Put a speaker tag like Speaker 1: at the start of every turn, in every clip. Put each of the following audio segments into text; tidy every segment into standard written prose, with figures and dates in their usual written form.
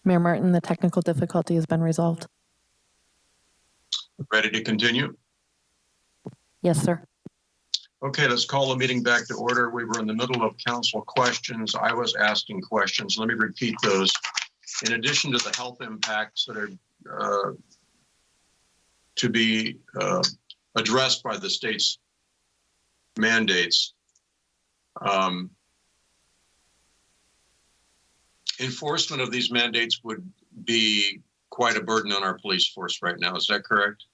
Speaker 1: Mayor Martin, the technical difficulty has been resolved.
Speaker 2: Ready to continue?
Speaker 1: Yes, sir.
Speaker 2: Okay, let's call the meeting back to order. We were in the middle of council questions. I was asking questions. Let me repeat those. In addition to the health impacts that are to be addressed by the state's mandates, enforcement of these mandates would be quite a burden on our police force right now. Is that correct?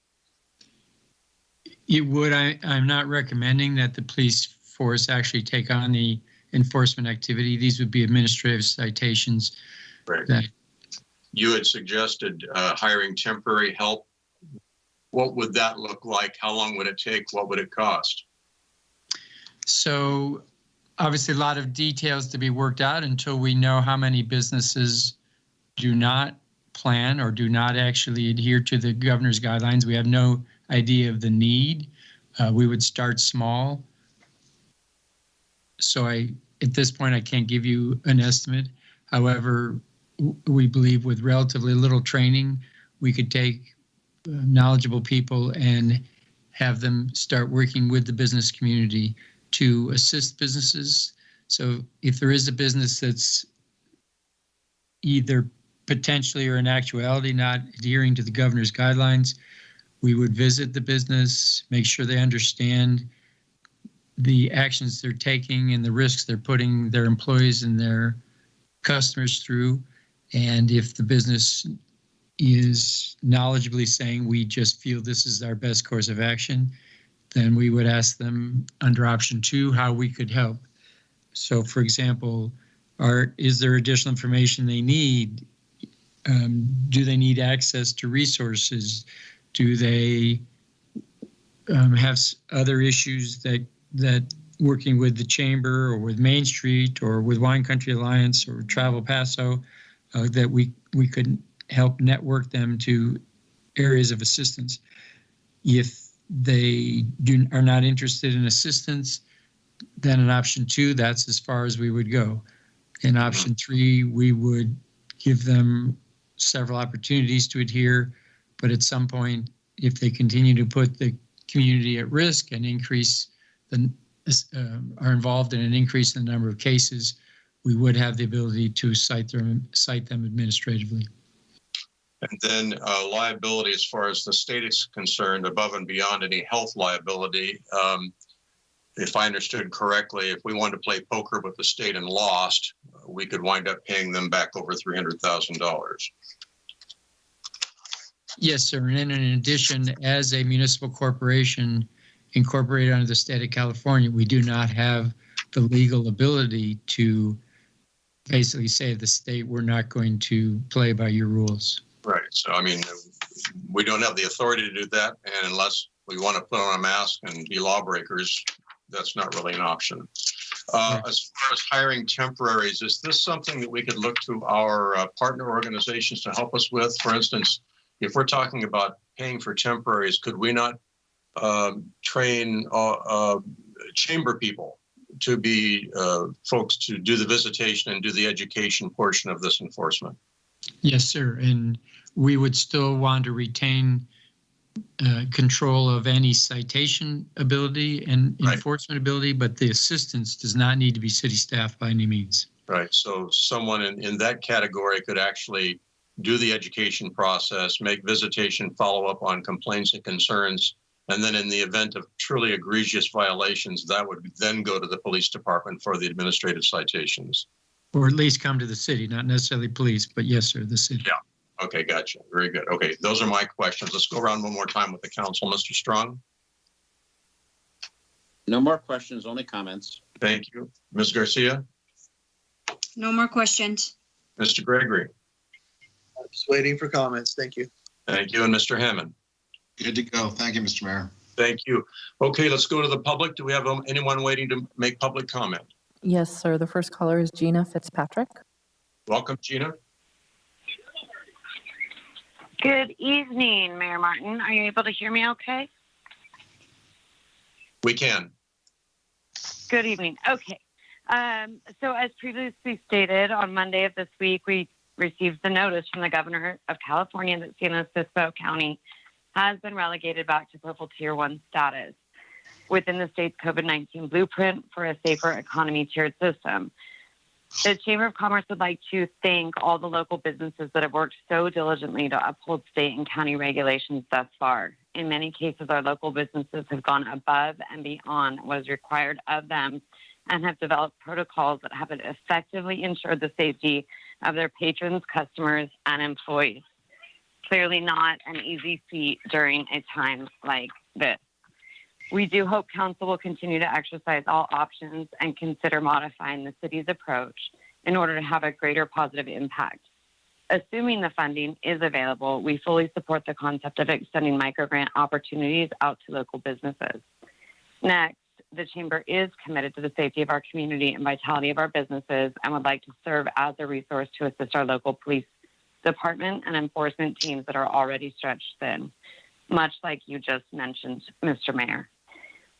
Speaker 3: It would. I'm not recommending that the police force actually take on the enforcement activity. These would be administrative citations.
Speaker 2: Right. You had suggested hiring temporary help. What would that look like? How long would it take? What would it cost?
Speaker 3: So obviously a lot of details to be worked out until we know how many businesses do not plan or do not actually adhere to the governor's guidelines. We have no idea of the need. We would start small. So at this point, I can't give you an estimate. However, we believe with relatively little training, we could take knowledgeable people and have them start working with the business community to assist businesses. So if there is a business that's either potentially or in actuality not adhering to the governor's guidelines, we would visit the business, make sure they understand the actions they're taking and the risks they're putting their employees and their customers through. And if the business is knowledgeably saying, we just feel this is our best course of action, then we would ask them under option 2 how we could help. So for example, is there additional information they need? Do they need access to resources? Do they have other issues that working with the chamber or with Main Street or with Wine Country Alliance or Travel Paso that we could help network them to areas of assistance? If they are not interested in assistance, then in option 2, that's as far as we would go. In option 3, we would give them several opportunities to adhere, but at some point, if they continue to put the community at risk and are involved in an increase in the number of cases, we would have the ability to cite them administratively.
Speaker 2: And then liability as far as the state is concerned, above and beyond any health liability. If I understood correctly, if we wanted to play poker with the state and lost, we could wind up paying them back over $300,000.
Speaker 3: Yes, sir. And in addition, as a municipal corporation incorporated under the state of California, we do not have the legal ability to basically say to the state, we're not going to play by your rules.
Speaker 2: Right. So, I mean, we don't have the authority to do that. And unless we want to put on a mask and be lawbreakers, that's not really an option. As far as hiring temporaries, is this something that we could look to our partner organizations to help us with? For instance, if we're talking about paying for temporaries, could we not train chamber people to be folks to do the visitation and do the education portion of this enforcement?
Speaker 3: Yes, sir. And we would still want to retain control of any citation ability and enforcement ability, but the assistance does not need to be city staff by any means. Right.
Speaker 2: So someone in that category could actually do the education process, make visitation, follow up on complaints and concerns, and then in the event of truly egregious violations, that would then go to the police department for the administrative citations.
Speaker 3: Or at least come to the city, not necessarily police, but yes, sir, the city.
Speaker 2: Yeah. Okay, gotcha. Very good. Okay, those are my questions. Let's go around one more time with the council. Mr. Strong?
Speaker 4: No more questions, only comments.
Speaker 2: Thank you. Ms. Garcia?
Speaker 5: No more questions.
Speaker 2: Mr. Gregory?
Speaker 6: I'm just waiting for comments. Thank you.
Speaker 2: Thank you. And Mr. Hammond?
Speaker 7: Good to go. Thank you, Mr. Mayor.
Speaker 2: Thank you. Okay, let's go to the public. Do we have anyone waiting to make public comment?
Speaker 1: Yes, sir. The first caller is Gina Fitzpatrick.
Speaker 2: Welcome, Gina.
Speaker 8: Good evening, Mayor Martin. Are you able to hear me okay?
Speaker 2: We can.
Speaker 8: Good evening. Okay. So as previously stated, on Monday of this week, we received the notice from the governor of California that San Luis Obispo County has been relegated back to purple tier 1 status within the state's COVID-19 blueprint for a safer economy tiered system. The Chamber of Commerce would like to thank all the local businesses that have worked so diligently to uphold state and county regulations thus far. In many cases, our local businesses have gone above and beyond what is required of them and have developed protocols that have effectively ensured the safety of their patrons, customers, and employees. Clearly not an easy feat during a time like this. We do hope Council will continue to exercise all options and consider modifying the city's approach in order to have a greater positive impact. Assuming the funding is available, we fully support the concept of extending microgrant opportunities out to local businesses. Next, the Chamber is committed to the safety of our community and vitality of our businesses and would like to serve as a resource to assist our local police department and enforcement teams that are already stretched thin, much like you just mentioned, Mr. Mayor.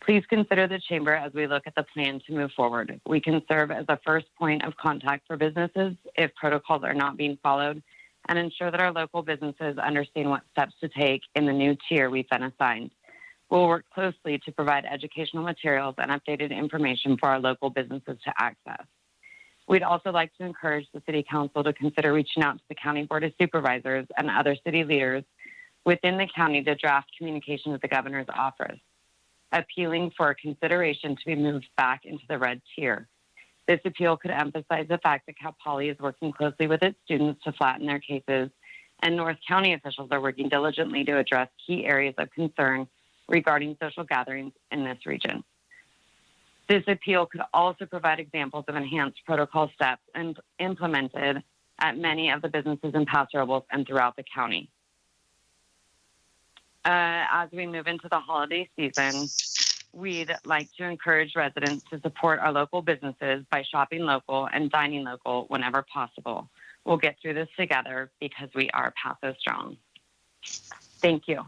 Speaker 8: Please consider the Chamber as we look at the plan to move forward. We can serve as a first point of contact for businesses if protocols are not being followed and ensure that our local businesses understand what steps to take in the new tier we've been assigned. We'll work closely to provide educational materials and updated information for our local businesses to access. We'd also like to encourage the City Council to consider reaching out to the County Board of Supervisors and other city leaders within the county to draft communication with the Governor's office, appealing for consideration to be moved back into the red tier. This appeal could emphasize the fact that Cal Poly is working closely with its students to flatten their cases, and North County officials are working diligently to address key areas of concern regarding social gatherings in this region. This appeal could also provide examples of enhanced protocol steps implemented at many of the businesses in Paso Robles and throughout the county. As we move into the holiday season, we'd like to encourage residents to support our local businesses by shopping local and dining local whenever possible. We'll get through this together because we are Paso strong. Thank you.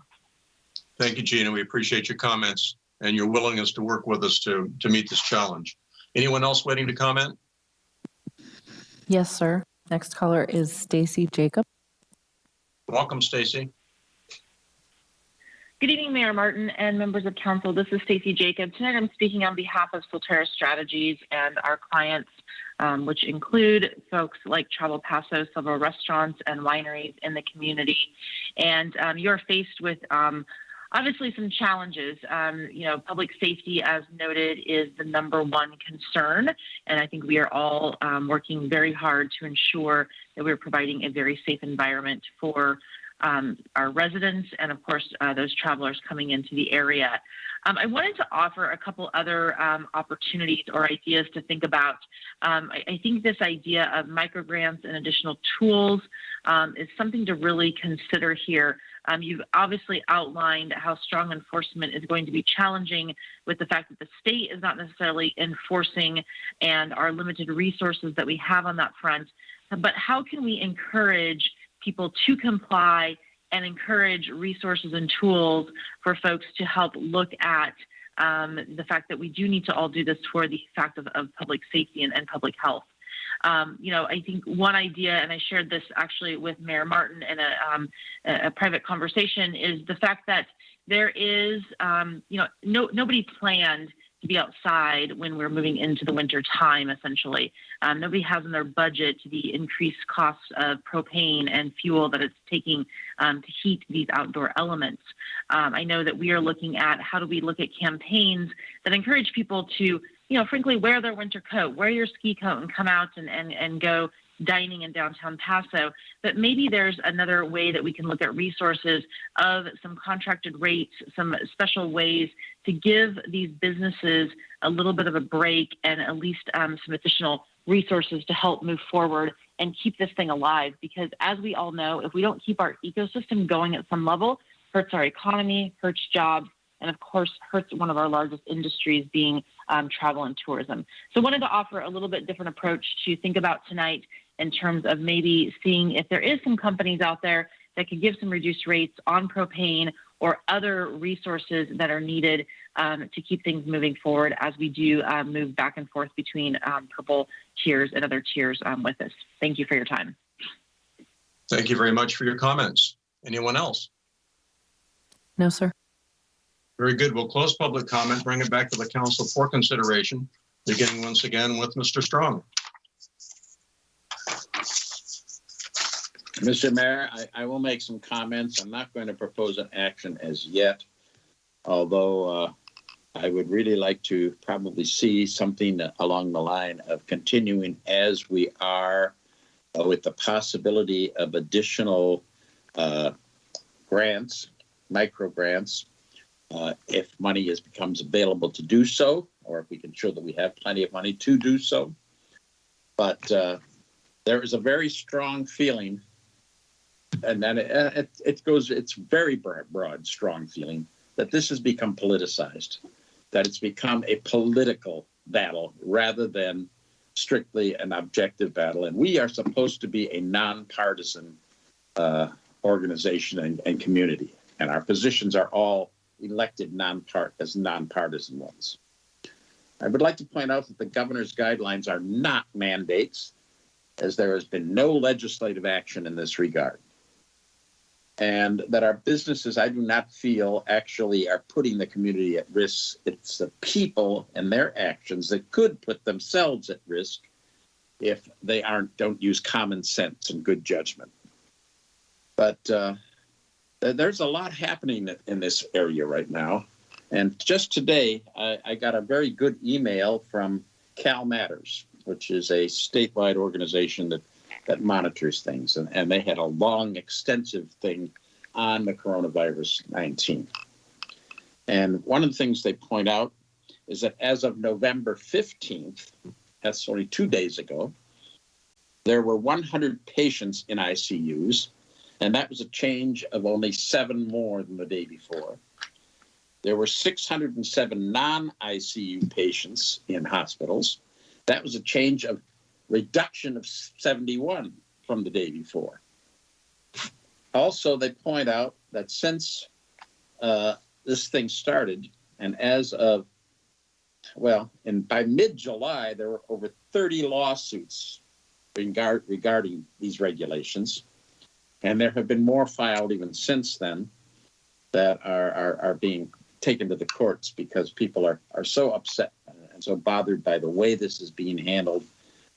Speaker 2: Thank you, Gina. We appreciate your comments and your willingness to work with us to meet this challenge. Anyone else waiting to comment?
Speaker 1: Yes, sir. Next caller is Stacy Jacob.
Speaker 2: Welcome, Stacy.
Speaker 9: Good evening, Mayor Martin and members of council. This is Stacy Jacob. Tonight I'm speaking on behalf of Solterra Strategies and our clients, which include folks like Travel Paso, several restaurants and wineries in the community. And you're faced with obviously some challenges. Public safety, as noted, is the number one concern. And I think we are all working very hard to ensure that we're providing a very safe environment for our residents and, of course, those travelers coming into the area. I wanted to offer a couple other opportunities or ideas to think about. I think this idea of microgrants and additional tools is something to really consider here. You've obviously outlined how strong enforcement is going to be challenging with the fact that the state is not necessarily enforcing and our limited resources that we have on that front. But how can we encourage people to comply and encourage resources and tools for folks to help look at the fact that we do need to all do this for the fact of public safety and public health. I think one idea, and I shared this actually with Mayor Martin in a private conversation, is the fact that there is, nobody planned to be outside when we're moving into the winter time, essentially. Nobody has in their budget the increased costs of propane and fuel that it's taking to heat these outdoor elements. I know that we are looking at how do we look at campaigns that encourage people to, frankly, wear their winter coat, wear your ski coat and come out and go dining in downtown Paso. But maybe there's another way that we can look at resources of some contracted rates, some special ways to give these businesses a little bit of a break and at least some additional resources to help move forward and keep this thing alive. Because as we all know, if we don't keep our ecosystem going at some level, hurts our economy, hurts jobs, and of course hurts one of our largest industries being travel and tourism. So I wanted to offer a little bit different approach to think about tonight in terms of maybe seeing if there is some companies out there that could give some reduced rates on propane or other resources that are needed to keep things moving forward as we do move back and forth between purple tiers and other tiers with this. Thank you for your time.
Speaker 2: Thank you very much for your comments. Anyone else?
Speaker 1: No, sir.
Speaker 2: Very good. We'll close public comment, bring it back to the council for consideration, beginning once again with Mr. Strong.
Speaker 4: Mr. Mayor, I will make some comments. I'm not going to propose an action as yet, although I would really like to probably see something along the line of continuing as we are with the possibility of additional grants, micro grants, if money becomes available to do so, or if we can show that we have plenty of money to do so. But there is a very strong feeling, and then it's very broad, strong feeling that this has become politicized, that it's become a political battle rather than strictly an objective battle. And we are supposed to be a nonpartisan organization and community, and our positions are all elected as nonpartisan ones. I would like to point out that the governor's guidelines are not mandates, as there has been no legislative action in this regard. And that our businesses, I do not feel, actually are putting the community at risk. It's the people and their actions that could put themselves at risk if they don't use common sense and good judgment. But there's a lot happening in this area right now. And just today, I got a very good email from Cal Matters, which is a statewide organization that monitors things. And they had a long, extensive thing on the coronavirus 19. And one of the things they point out is that as of November 15th, that's only 2 days ago, there were 100 patients in ICUs, and that was a change of only 7 more than the day before. There were 607 non-ICU patients in hospitals. That was a reduction of 71 from the day before. Also, they point out that since this thing started, and as of, by mid-July, there were over 30 lawsuits regarding these regulations. And there have been more filed even since then that are being taken to the courts because people are so upset and so bothered by the way this is being handled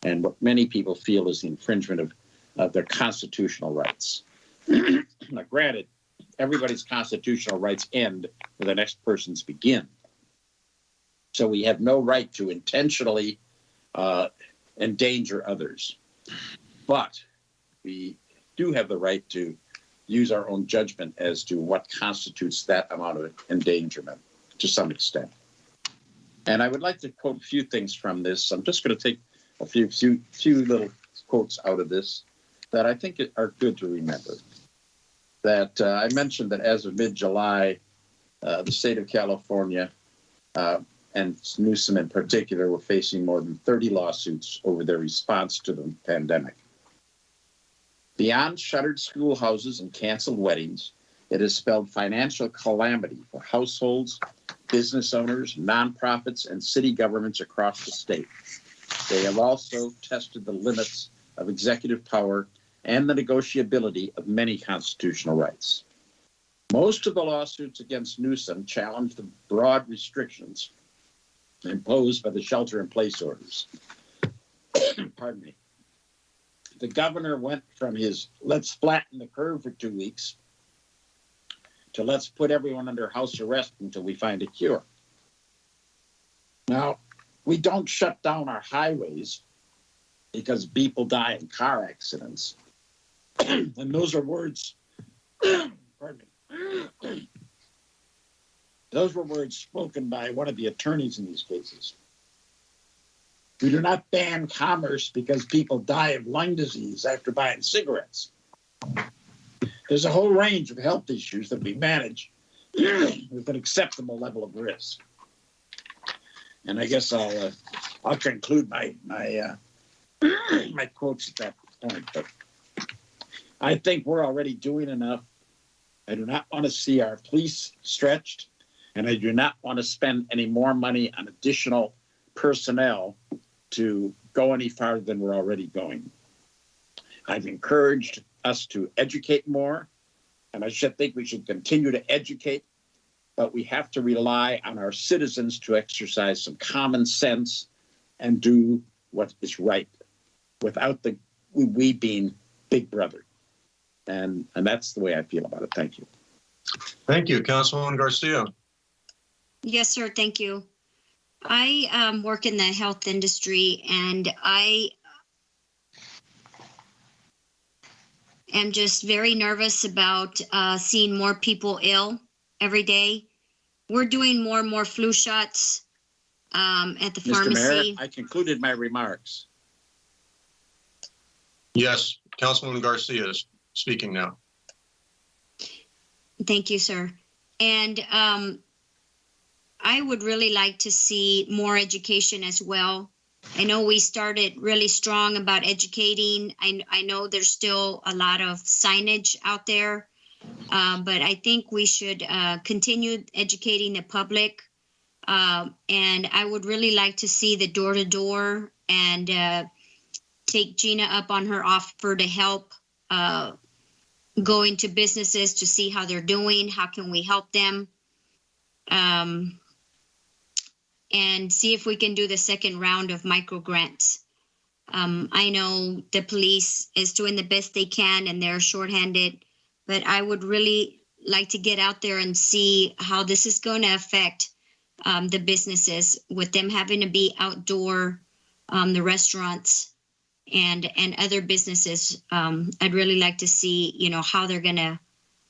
Speaker 4: and what many people feel is the infringement of their constitutional rights. Now, granted, everybody's constitutional rights end where the next person's begin. So we have no right to intentionally endanger others. But we do have the right to use our own judgment as to what constitutes that amount of endangerment to some extent. And I would like to quote a few things from this. I'm just going to take a few little quotes out of this that I think are good to remember. That I mentioned that as of mid-July, the state of California and Newsom in particular were facing more than 30 lawsuits over their response to the pandemic. Beyond shuttered schoolhouses and canceled weddings, it has spelled financial calamity for households, business owners, nonprofits, and city governments across the state. They have also tested the limits of executive power and the negotiability of many constitutional rights. Most of the lawsuits against Newsom challenge the broad restrictions imposed by the shelter-in-place orders. Pardon me. The governor went from his let's flatten the curve for 2 weeks to let's put everyone under house arrest until we find a cure. Now, we don't shut down our highways because people die in car accidents. And those are words, pardon me. Those were words spoken by one of the attorneys in these cases. We do not ban commerce because people die of lung disease after buying cigarettes. There's a whole range of health issues that we manage with an acceptable level of risk. And I guess I'll conclude my quotes at that point. But I think we're already doing enough. I do not want to see our police stretched, and I do not want to spend any more money on additional personnel to go any farther than we're already going. I've encouraged us to educate more, and I should think we should continue to educate, but we have to rely on our citizens to exercise some common sense and do what is right without the we being big brother. And that's the way I feel about it. Thank you.
Speaker 2: Thank you, Councilwoman Garcia.
Speaker 5: Yes, sir. Thank you. I work in the health industry, and I am just very nervous about seeing more people ill every day. We're doing more and more flu shots at the
Speaker 4: Mr.
Speaker 5: pharmacy.
Speaker 4: Mayor, I concluded my remarks.
Speaker 2: Yes, Councilwoman Garcia is speaking now.
Speaker 5: Thank you, sir. And I would really like to see more education as well. I know we started really strong about educating. I know there's still a lot of signage out there, but I think we should continue educating the public. And I would really like to see the door-to-door and take Gina up on her offer to help go into businesses to see how they're doing, how can we help them, and see if we can do the second round of micro grants. I know the police is doing the best they can and they're shorthanded, but I would really like to get out there and see how this is going to affect the businesses with them having to be outdoor, the restaurants and other businesses. I'd really like to see, how they're gonna,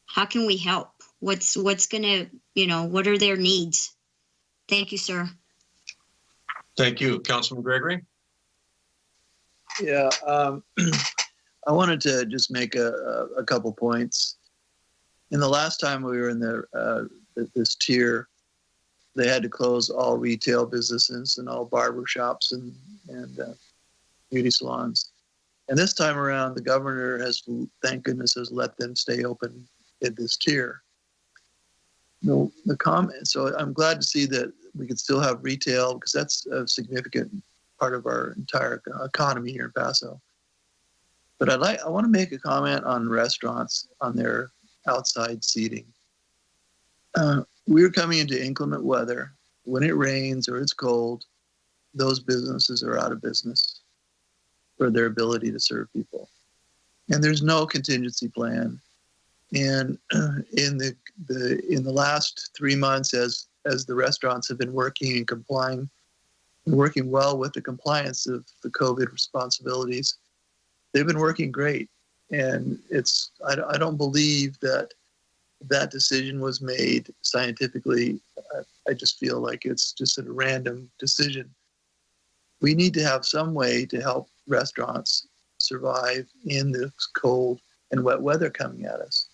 Speaker 5: how can we help? What's gonna, what are their needs? Thank you, sir.
Speaker 2: Thank you, Councilman Gregory.
Speaker 6: Yeah, I wanted to just make a couple points. In the last time we were in this tier, they had to close all retail businesses and all barber shops and beauty salons. And this time around, the governor has, thank goodness, has let them stay open in this tier. The comment. So I'm glad to see that we can still have retail, because that's a significant part of our entire economy here in Paso. But I want to make a comment on restaurants, on their outside seating. We're coming into inclement weather. When it rains or it's cold, those businesses are out of business for their ability to serve people. And there's no contingency plan. And in the last 3 months, as the restaurants have been working and complying, and working well with the compliance of the COVID responsibilities, they've been working great. And I don't believe that decision was made scientifically. I just feel like it's just a random decision. We need to have some way to help restaurants survive in this cold and wet weather coming at us.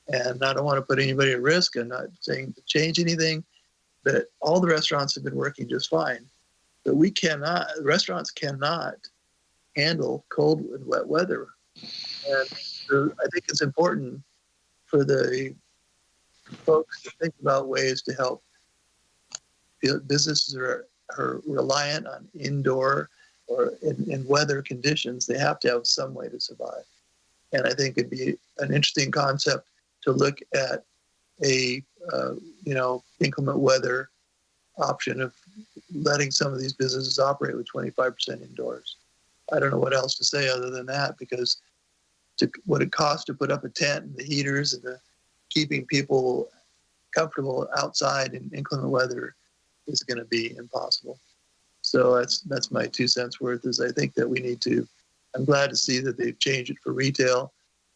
Speaker 6: And I don't want to put anybody at risk. I'm not saying to change anything, but all the restaurants have been working just fine. But restaurants cannot handle cold and wet weather. And so I think it's important for the folks to think about ways to help. Businesses are reliant on indoor or in weather conditions. They have to have some way to survive. And I think it'd be an interesting concept to look at a inclement weather option of letting some of these businesses operate with 25% indoors. I don't know what else to say other than that, because what it costs to put up a tent and the heaters and the keeping people comfortable outside in inclement weather is going to be impossible. So that's my 2 cents worth. Is I think that we need to. I'm glad to see that they've changed it for retail.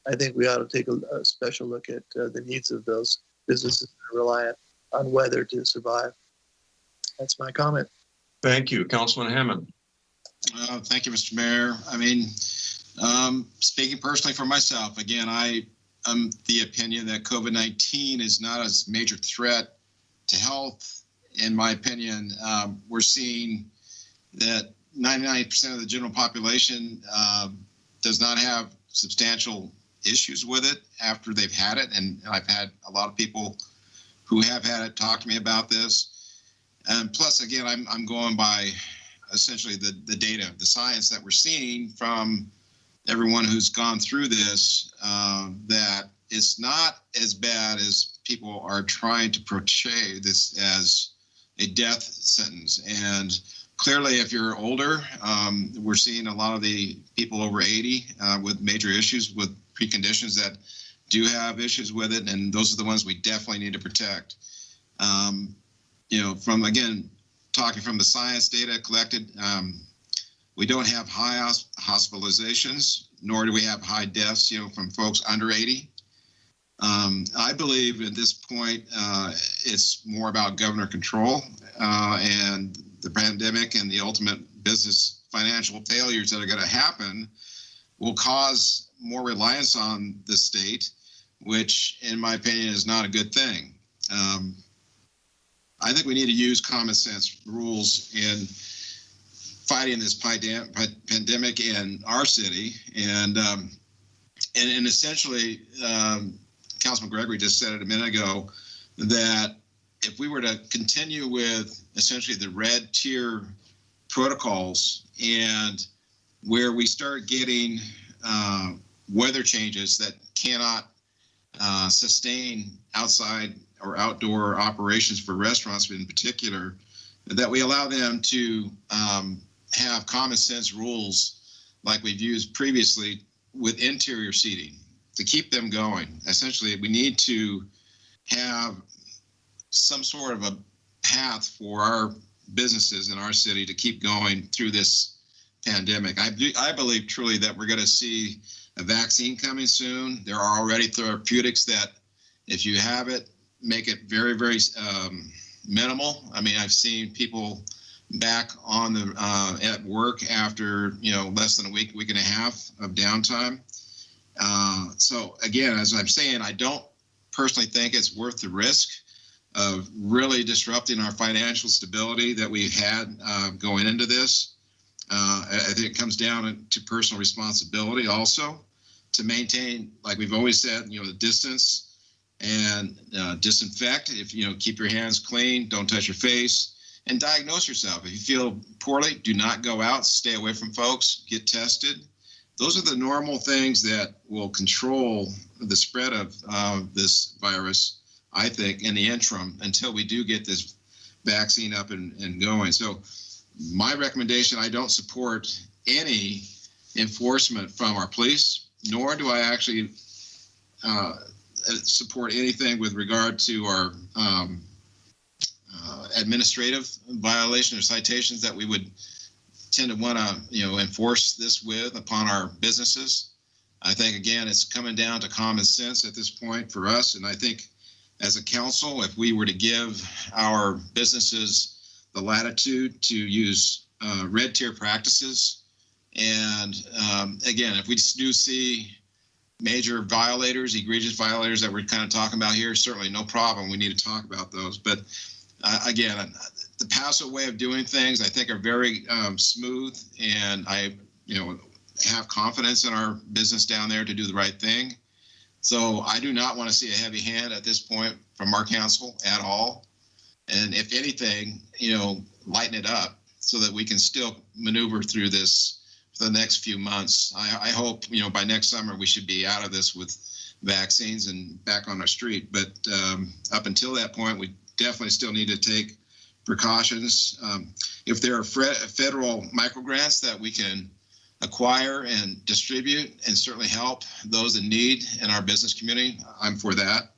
Speaker 6: I think we ought to take a special look at the needs of those businesses that are reliant on weather to survive. That's my comment.
Speaker 2: Thank you, Councilman Hammond.
Speaker 7: Thank you, Mr. Mayor. I mean, speaking personally for myself, again, I'm the opinion that COVID-19 is not a major threat to health. In my opinion, we're seeing that 99% of the general population does not have substantial issues with it after they've had it. And I've had a lot of people who have had it talk to me about this. And plus, again, I'm going by essentially the data, the science that we're seeing from everyone who's gone through this that it's not as bad as people are trying to portray this as a death sentence. And clearly, if you're older, we're seeing a lot of the people over 80 with major issues with preconditions that do have issues with it, and those are the ones we definitely need to protect. From, again, talking from the science data collected, we don't have high hospitalizations, nor do we have high deaths, from folks under 80. I believe at this point, it's more about governor control and the pandemic and the ultimate business financial failures that are going to happen will cause more reliance on the state, which, in my opinion, is not a good thing. I think we need to use common sense rules in fighting this pandemic in our city, and essentially, Councilman Gregory just said it a minute ago that if we were to continue with essentially the red tier protocols, and where we start getting weather changes that cannot sustain outside or outdoor operations for restaurants in particular, that we allow them to have common sense rules like we've used previously with interior seating to keep them going. Essentially, we need to have some sort of a path for our businesses in our city to keep going through this pandemic. I believe truly that we're going to see a vaccine coming soon. There are already therapeutics that, if you have it, make it very, very minimal. I mean, I've seen people back on the at work after less than a week and a half of downtime. So again, as I'm saying, I don't personally think it's worth the risk of really disrupting our financial stability that we've had going into this. I think it comes down to personal responsibility also to maintain, like we've always said, the distance and disinfect. If keep your hands clean, don't touch your face, and diagnose yourself. If you feel poorly, do not go out. Stay away from folks. Get tested. Those are the normal things that will control the spread of this virus, I think, in the interim until we do get this vaccine up and going. So my recommendation, I don't support any enforcement from our police, nor do I actually support anything with regard to our administrative violation or citations that we would tend to want to enforce this with upon our businesses. I think, again, it's coming down to common sense at this point for us. And I think as a council, if we were to give our businesses the latitude to use red tier practices, and again, if we do see major violators, egregious violators that we're kind of talking about here, certainly no problem. We need to talk about those. But again, the Paso way of doing things, I think, are very smooth, and I, have confidence in our business down there to do the right thing. So I do not want to see a heavy hand at this point from our council at all. And if anything, lighten it up so that we can still maneuver through this for the next few months. I hope, by next summer, we should be out of this with vaccines and back on our street. But up until that point, we definitely still need to take precautions. If there are federal microgrants that we can acquire and distribute and certainly help those in need in our business community, I'm for that.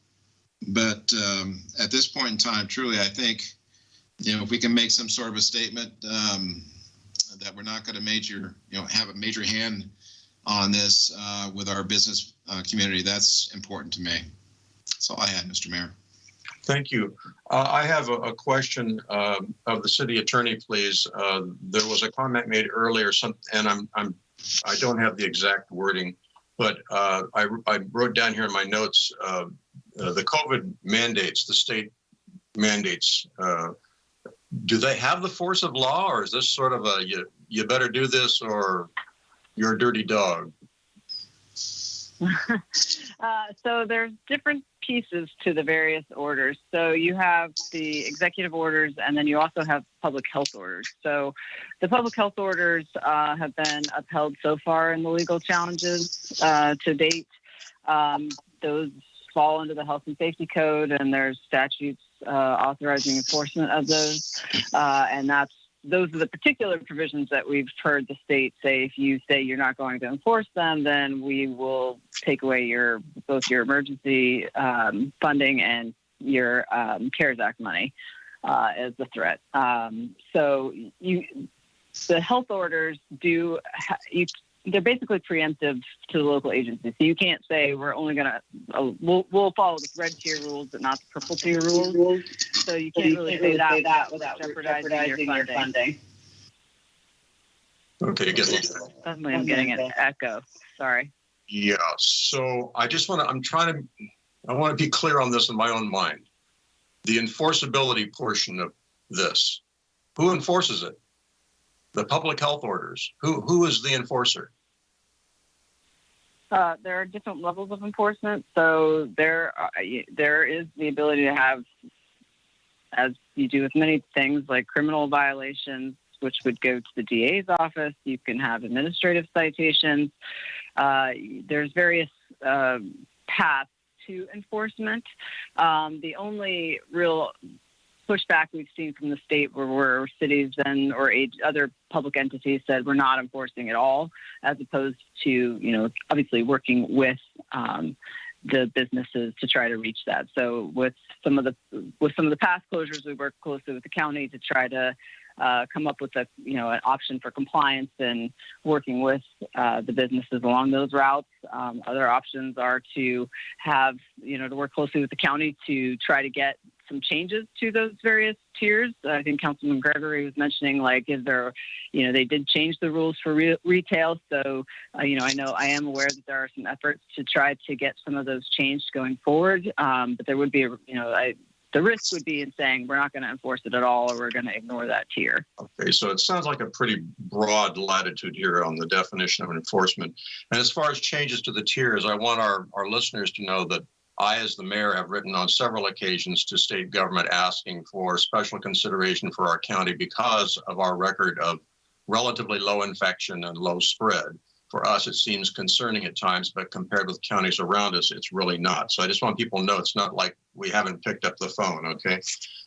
Speaker 7: But at this point in time, truly, I think, if we can make some sort of a statement that we're not going to have a major hand on this with our business community, that's important to me. That's all I had, Mr. Mayor.
Speaker 2: Thank you. I have a question of the city attorney, please. There was a comment made earlier, and I don't have the exact wording, but I wrote down here in my notes the COVID mandates, the state mandates. Do they have the force of law, or is this sort of a you better do this or you're a dirty dog?
Speaker 8: So there's different
Speaker 10: pieces to the various orders. So you have the executive orders, and then you also have public health orders. So the public health orders have been upheld so far in the legal challenges to date. Those fall under the health and safety code, and there's statutes authorizing enforcement of those. And those are the particular provisions that we've heard the state say, if you say you're not going to enforce them, then we will take away both your emergency funding and your CARES Act money as a threat. So the health orders they're basically preemptive to the local agency. So you can't say we're only going to, we'll follow the red tier rules, but not the purple tier rules. So you can't really say that without jeopardizing your funding.
Speaker 2: Okay,
Speaker 10: Suddenly I'm getting an echo. Sorry.
Speaker 2: Yeah, so I want to be clear on this in my own mind. The enforceability portion of this, who enforces it? The public health orders. Who is the enforcer?
Speaker 10: There are different levels of enforcement. So there is the ability to have, as you do with many things like criminal violations, which would go to the DA's office. You can have administrative citations. There's various paths to enforcement. The only real pushback we've seen from the state where cities or other public entities said we're not enforcing at all, as opposed to, obviously working with the businesses to try to reach that. So with some of the past closures, we work closely with the county to try to come up with an option for compliance and working with the businesses along those routes. Other options are to have, to work closely with the county to try to get some changes to those various tiers. I think Councilman Gregory was mentioning, is there, they did change the rules for retail. So, I am aware that there are some efforts to try to get some of those changed going forward. But there would be, the risk would be in saying we're not going to enforce it at all, or we're going to ignore that tier.
Speaker 2: Okay, so it sounds like a pretty broad latitude here on the definition of enforcement. And as far as changes to the tiers, I want our listeners to know that I, as the mayor, have written on several occasions to state government asking for special consideration for our county because of our record of relatively low infection and low spread. For us, it seems concerning at times, but compared with counties around us, it's really not. So I just want people to know it's not like we haven't picked up the phone, okay?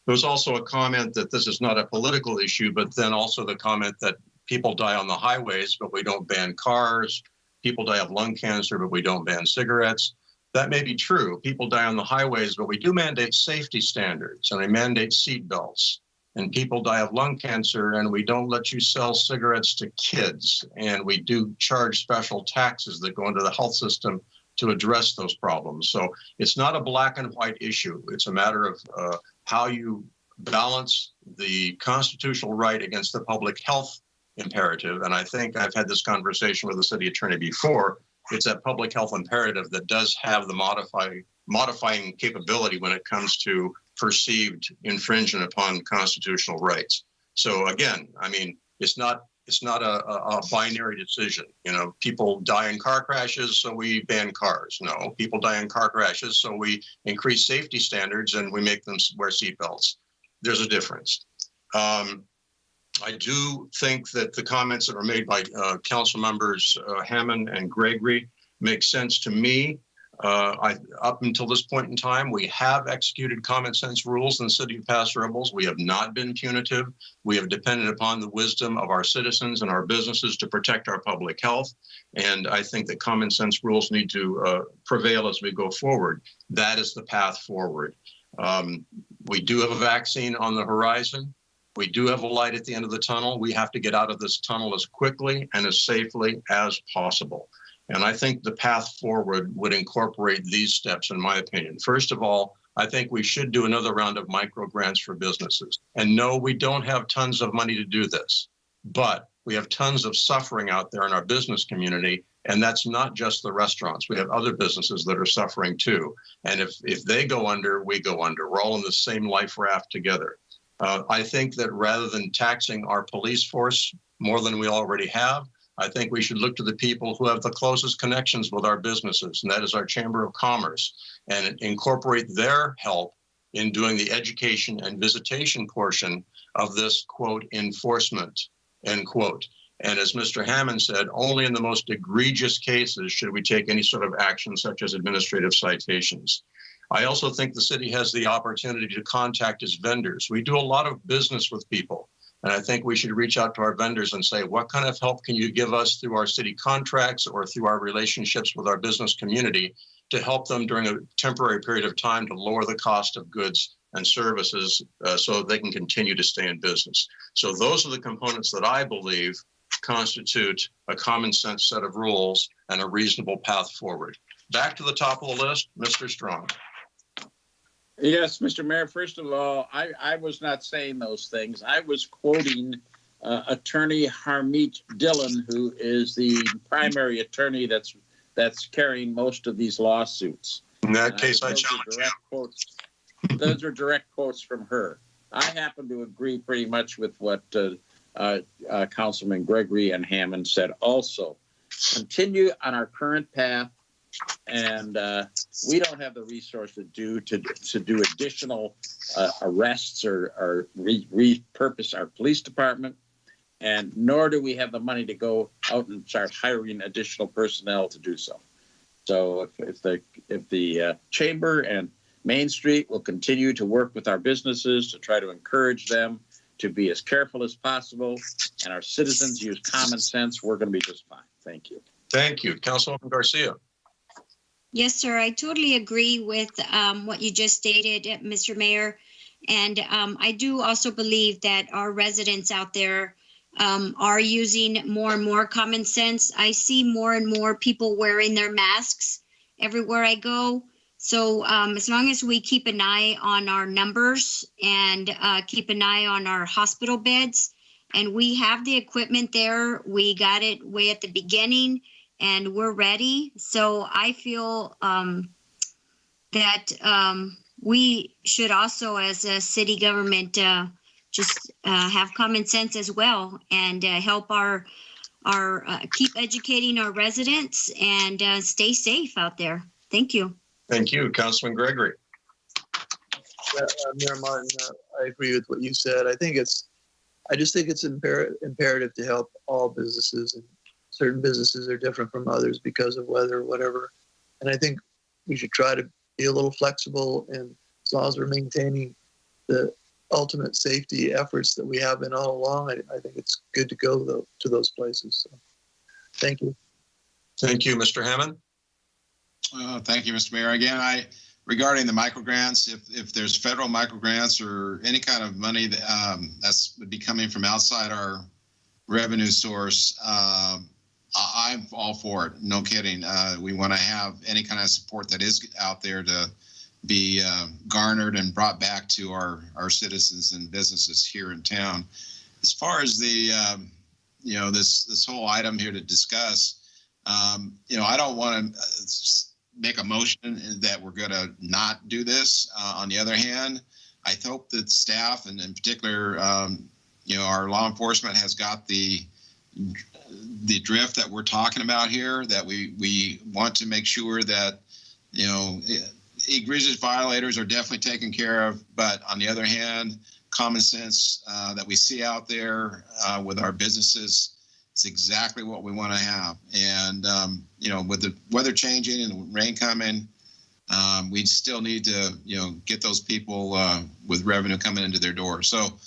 Speaker 2: There was also a comment that this is not a political issue, but then also the comment that people die on the highways, but we don't ban cars. People die of lung cancer, but we don't ban cigarettes. That may be true. People die on the highways, but we do mandate safety standards and we mandate seat belts. And people die of lung cancer, and we don't let you sell cigarettes to kids. And we do charge special taxes that go into the health system to address those problems. So it's not a black and white issue. It's a matter of how you balance the constitutional right against the public health imperative. And I think I've had this conversation with the city attorney before. It's that public health imperative that does have the modifying capability when it comes to perceived infringement upon constitutional rights. So again, it's not a binary decision. People die in car crashes, so we ban cars. No, people die in car crashes, so we increase safety standards and we make them wear seatbelts. There's a difference. I do think that the comments that were made by council members Hammond and Gregory make sense to me. Up until this point in time, we have executed common sense rules in the city of Paso Robles. We have not been punitive. We have depended upon the wisdom of our citizens and our businesses to protect our public health. And I think that common sense rules need to prevail as we go forward. That is the path forward. We do have a vaccine on the horizon. We do have a light at the end of the tunnel. We have to get out of this tunnel as quickly and as safely as possible. And I think the path forward would incorporate these steps, in my opinion. First of all, I think we should do another round of micro grants for businesses. And no, we don't have tons of money to do this, but we have tons of suffering out there in our business community. And that's not just the restaurants. We have other businesses that are suffering too. And if they go under, we go under. We're all in the same life raft together. I think that rather than taxing our police force more than we already have, I think we should look to the people who have the closest connections with our businesses, and that is our Chamber of Commerce, and incorporate their help in doing the education and visitation portion of this, quote, enforcement, end quote. And as Mr. Hammond said, only in the most egregious cases should we take any sort of action such as administrative citations. I also think the city has the opportunity to contact its vendors. We do a lot of business with people, and I think we should reach out to our vendors and say, what kind of help can you give us through our city contracts or through our relationships with our business community to help them during a temporary period of time to lower the cost of goods and services so they can continue to stay in business. So those are the components that I believe constitute a common sense set of rules and a reasonable path forward. Back to the top of the list, Mr. Strong.
Speaker 4: Yes, Mr. Mayor, first of all, I was not saying those things. I was quoting Attorney Harmeet Dillon, who is the primary attorney that's carrying most of these lawsuits.
Speaker 2: In that case, I challenge you.
Speaker 4: Those are direct quotes from her. I happen to agree pretty much with what Councilman Gregory and Hammond said also. Continue on our current path, and we don't have the resources to do additional arrests or repurpose our police department, and nor do we have the money to go out and start hiring additional personnel to do so. So if the chamber and Main Street will continue to work with our businesses to try to encourage them to be as careful as possible, and our citizens use common sense, we're going to be just fine. Thank you.
Speaker 2: Thank you. Councilwoman Garcia.
Speaker 5: Yes, sir. I totally agree with what you just stated, Mr. Mayor. And I do also believe that our residents out there are using more and more common sense. I see more and more people wearing their masks everywhere I go. So as long as we keep an eye on our numbers and keep an eye on our hospital beds, and we have the equipment there, we got it way at the beginning, and we're ready. So I feel that we should also, as a city government, just have common sense as well, and help our keep educating our residents and stay safe out there. Thank you.
Speaker 2: Thank you, Councilman Gregory.
Speaker 6: Mayor Martin, I agree with what you said. I just think it's imperative to help all businesses, and certain businesses are different from others because of weather or whatever. And I think we should try to be a little flexible, and as long as we're maintaining the ultimate safety efforts that we have been all along, I think it's good to go to those places. So, thank you.
Speaker 2: Thank you, Mr. Hammond.
Speaker 7: Thank you, Mr. Mayor. Again, regarding the microgrants, if there's federal microgrants or any kind of money that would be coming from outside our revenue source, I'm all for it. No kidding. We want to have any kind of support that is out there to be garnered and brought back to our citizens and businesses here in town. As far as the this whole item here to discuss, I don't want to make a motion that we're going to not do this. On the other hand, I hope that staff, and in particular, our law enforcement has got the drift that we're talking about here, that we want to make sure that, egregious violators are definitely taken care of. But on the other hand, common sense that we see out there with our businesses, it's exactly what we want to have. And, with the weather changing and the rain coming, we still need to, get those people with revenue coming into their door. So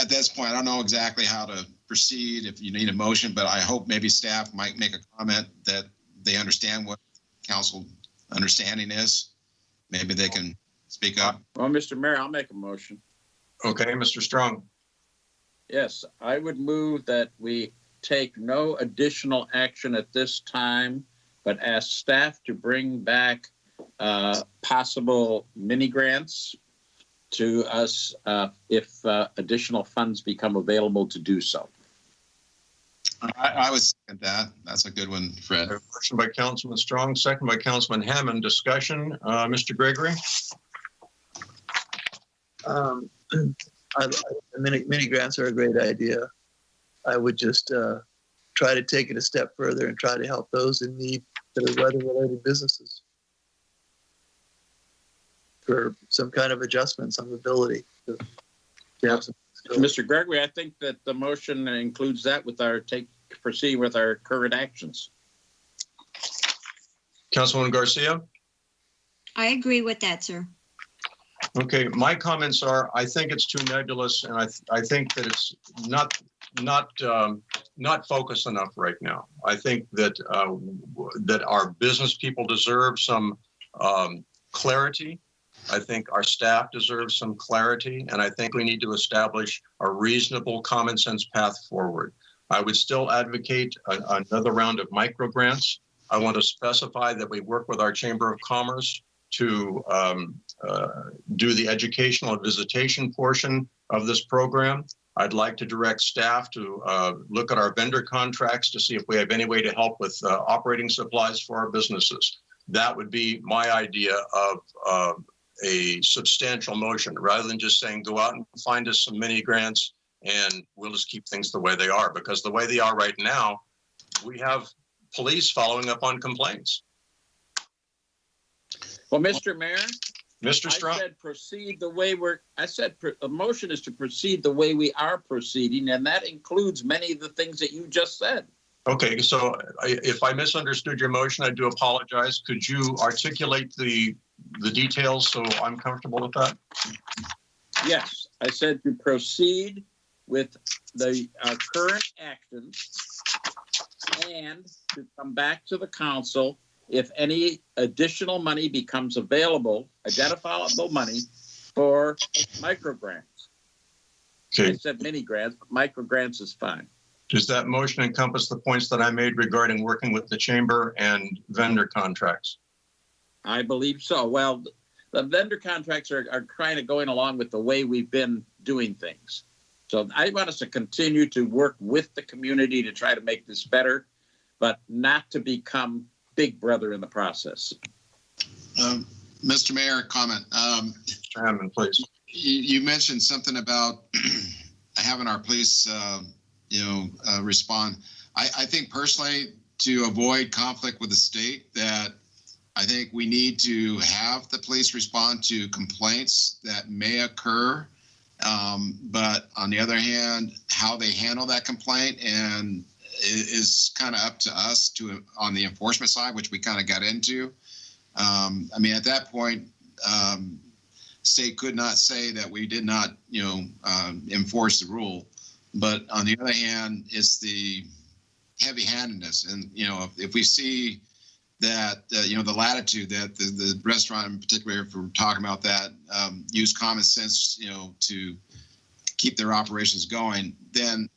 Speaker 7: at this point, I don't know exactly how to proceed if you need a motion, but I hope maybe staff might make a comment that they understand what council understanding is. Maybe they can speak up.
Speaker 4: Well, Mr. Mayor, I'll make a motion.
Speaker 2: Okay, Mr. Strong.
Speaker 4: Yes, I would move that we take no additional action at this time, but ask staff to bring back possible mini grants to us if additional funds become available to do so.
Speaker 7: I would second that. That's a good one, Fred.
Speaker 2: Motion by Councilman Strong, second by Councilman Hammond. Discussion, Mr. Gregory?
Speaker 6: Mini grants are a great idea. I would just try to take it a step further and try to help those in need that are weather-related businesses for some kind of adjustment, some ability to have some.
Speaker 4: Mr. Gregory, I think that the motion includes that with our proceed with our current actions.
Speaker 2: Councilwoman Garcia?
Speaker 5: I agree with that, sir.
Speaker 2: Okay, my comments are, I think it's too nebulous, and I think that it's not focused enough right now. I think that that our business people deserve some clarity. I think our staff deserves some clarity, and I think we need to establish a reasonable common sense path forward. I would still advocate another round of micro grants. I want to specify that we work with our Chamber of Commerce to do the educational and visitation portion of this program. I'd like to direct staff to look at our vendor contracts to see if we have any way to help with operating supplies for our businesses. That would be my idea of a substantial motion, rather than just saying, go out and find us some mini grants and we'll just keep things the way they are. Because the way they are right now, we have police following up on complaints.
Speaker 4: Well, Mr. Mayor,
Speaker 2: Mr. Strong.
Speaker 4: I said proceed the way I said a motion is to proceed the way we are proceeding, and that includes many of the things that you just said.
Speaker 2: Okay, so if I misunderstood your motion, I do apologize. Could you articulate the details so I'm comfortable with that?
Speaker 4: Yes, I said to proceed with our current actions and to come back to the council if any additional money becomes available, identifiable money for micro grants.
Speaker 2: Okay.
Speaker 4: I said mini grants, but micro grants is fine.
Speaker 2: Does that motion encompass the points that I made regarding working with the chamber and vendor contracts?
Speaker 4: I believe so. Well, the vendor contracts are kind of going along with the way we've been doing things. So I want us to continue to work with the community to try to make this better, but not to become big brother in the process.
Speaker 7: Mr. Mayor, comment.
Speaker 2: Mr. Hammond, please.
Speaker 7: You mentioned something about having our police, respond. I think personally, to avoid conflict with the state, that I think we need to have the police respond to complaints that may occur. But on the other hand, how they handle that complaint and is kind of up to us on the enforcement side, which we kind of got into. At that point, state could not say that we did not, enforce the rule. But on the other hand, it's the heavy-handedness. And, if we see that, the latitude that the restaurant in particular, if we're talking about that, use common sense, to keep their operations going, then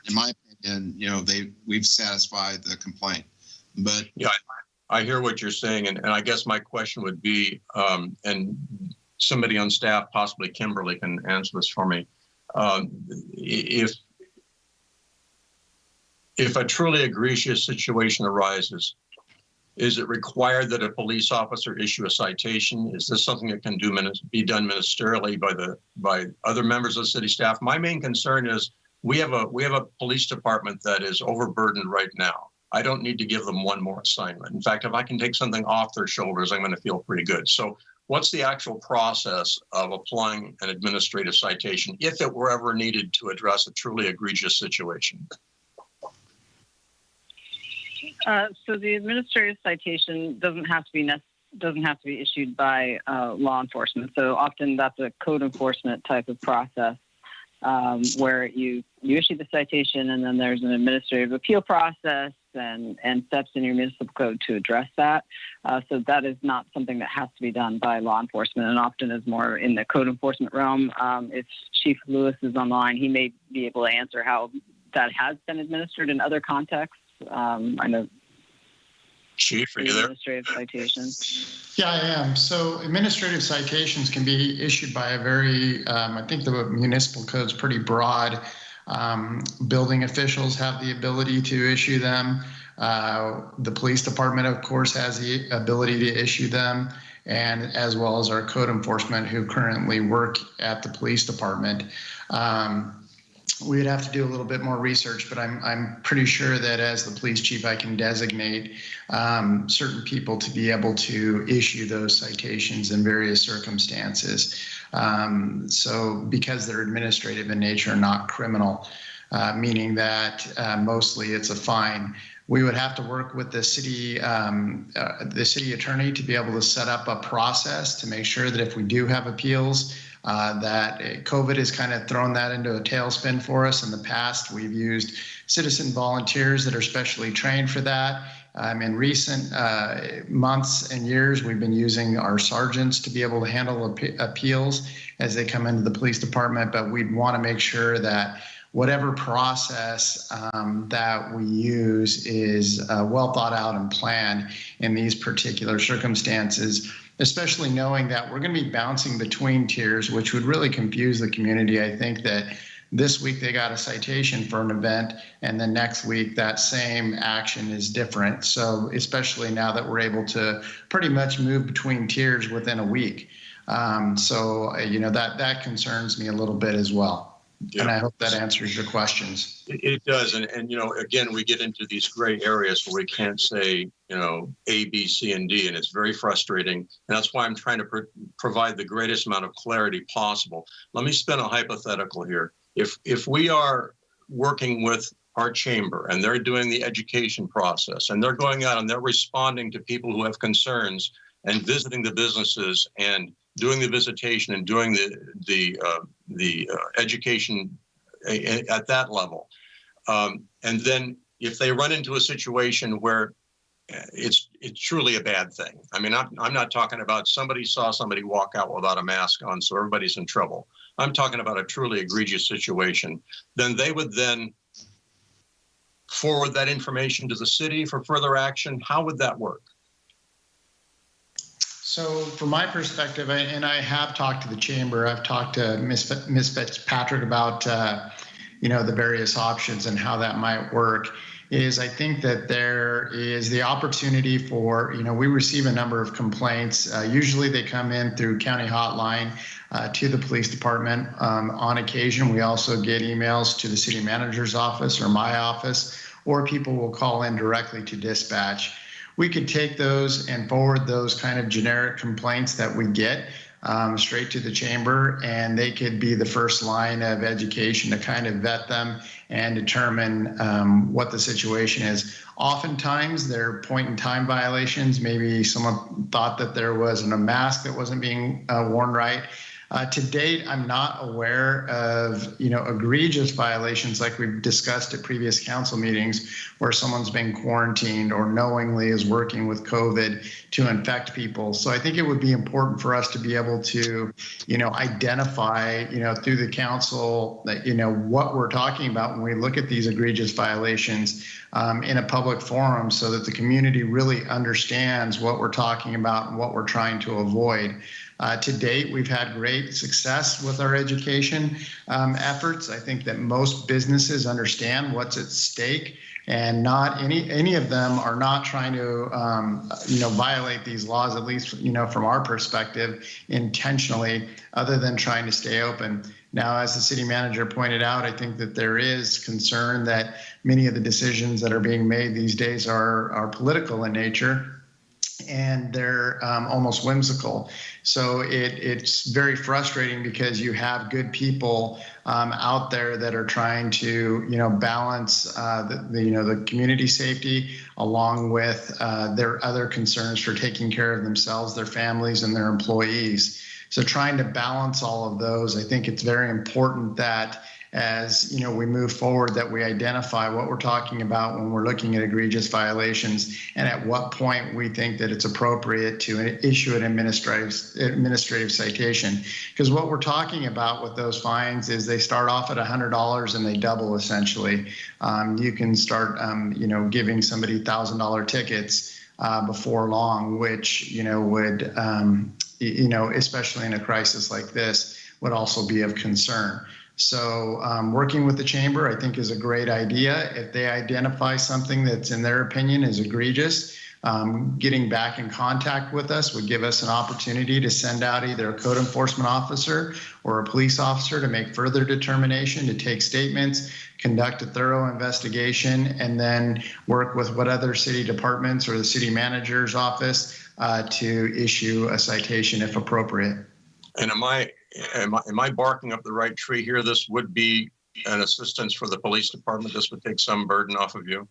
Speaker 7: in my opinion, we've satisfied the complaint. But
Speaker 2: yeah, I hear what you're saying. And I guess my question would be, and somebody on staff, possibly Kimberly, can answer this for me. If a truly egregious situation arises, is it required that a police officer issue a citation? Is this something that can be done ministerially by other members of the city staff? My main concern is we have a police department that is overburdened right now. I don't need to give them one more assignment. In fact, if I can take something off their shoulders, I'm going to feel pretty good. So what's the actual process of applying an administrative citation if it were ever needed to address a truly egregious situation?
Speaker 10: So the administrative citation doesn't have to be issued by law enforcement. So often that's a code enforcement type of process where you issue the citation and then there's an administrative appeal process and steps in your municipal code to address that. So that is not something that has to be done by law enforcement and often is more in the code enforcement realm. If Chief Lewis is online, he may be able to answer how that has been administered in other contexts. I know.
Speaker 2: Chief, are you there?
Speaker 10: Administrative citations.
Speaker 11: Yeah, I am. So administrative citations can be issued by a very, I think the municipal code's pretty broad. Building officials have the ability to issue them. The police department, of course, has the ability to issue them, and as well as our code enforcement who currently work at the police department. we'd have to do a little bit more research, but I'm pretty sure that as the police chief, I can designate certain people to be able to issue those citations in various circumstances. So because they're administrative in nature, not criminal, meaning that mostly it's a fine. We would have to work with the city attorney to be able to set up a process to make sure that if we do have appeals, that COVID has kind of thrown that into a tailspin for us. In the past, we've used citizen volunteers that are specially trained for that. In recent months and years, we've been using our sergeants to be able to handle appeals as they come into the police department, but we'd want to make sure that whatever process that we use is well thought out and planned in these particular circumstances, especially knowing that we're going to be bouncing between tiers, which would really confuse the community. I think that this week they got a citation for an event, and then next week that same action is different. So especially now that we're able to pretty much move between tiers within a week. That concerns me a little bit as well. Yeah. And I hope that answers your questions.
Speaker 2: It does. And again, we get into these gray areas where we can't say, A, B, C, and D, and it's very frustrating. And that's why I'm trying to provide the greatest amount of clarity possible. Let me spin a hypothetical here. If we are working with our chamber and they're doing the education process and they're going out and they're responding to people who have concerns and visiting the businesses and doing the visitation and doing the education at that level. And then if they run into a situation where it's truly a bad thing. I mean, I'm not talking about somebody saw somebody walk out without a mask on, so everybody's in trouble. I'm talking about a truly egregious situation. Then they would then forward that information to the city for further action. How would that work?
Speaker 11: So from my perspective, and I have talked to the chamber, I've talked to Ms. Fitzpatrick about, the various options and how that might work, is I think that there is the opportunity for, we receive a number of complaints. Usually they come in through county hotline to the police department. On occasion, we also get emails to the city manager's office or my office, or people will call in directly to dispatch. We could take those and forward those kind of generic complaints that we get straight to the chamber, and they could be the first line of education to kind of vet them and determine what the situation is. Oftentimes, they're point-in-time violations. Maybe someone thought that there wasn't a mask that wasn't being worn right. To date, I'm not aware of, egregious violations like we've discussed at previous council meetings where someone's been quarantined or knowingly is working with COVID to infect people. So I think it would be important for us to be able to, identify, through the council that, what we're talking about when we look at these egregious violations in a public forum so that the community really understands what we're talking about and what we're trying to avoid. To date, we've had great success with our education efforts. I think that most businesses understand what's at stake, and not any of them are not trying to, violate these laws, at least, from our perspective, intentionally, other than trying to stay open. Now, as the city manager pointed out, I think that there is concern that many of the decisions that are being made these days are political in nature, and they're almost whimsical. So it's very frustrating because you have good people out there that are trying to, balance the community safety along with their other concerns for taking care of themselves, their families, and their employees. So trying to balance all of those, I think it's very important that as we move forward, that we identify what we're talking about when we're looking at egregious violations, and at what point we think that it's appropriate to issue an administrative citation. Because what we're talking about with those fines is they start off at $100 and they double essentially. You can start, giving somebody $1,000 tickets before long, which would, especially in a crisis like this, would also be of concern. So working with the chamber, I think, is a great idea. If they identify something that's in their opinion is egregious, Getting back in contact with us would give us an opportunity to send out either a code enforcement officer or a police officer to make further determination, to take statements, conduct a thorough investigation, and then work with what other city departments or the city manager's office to issue a citation if appropriate.
Speaker 2: And am I barking up the right tree here? This would be an assistance for the police department. This would take some burden off of you.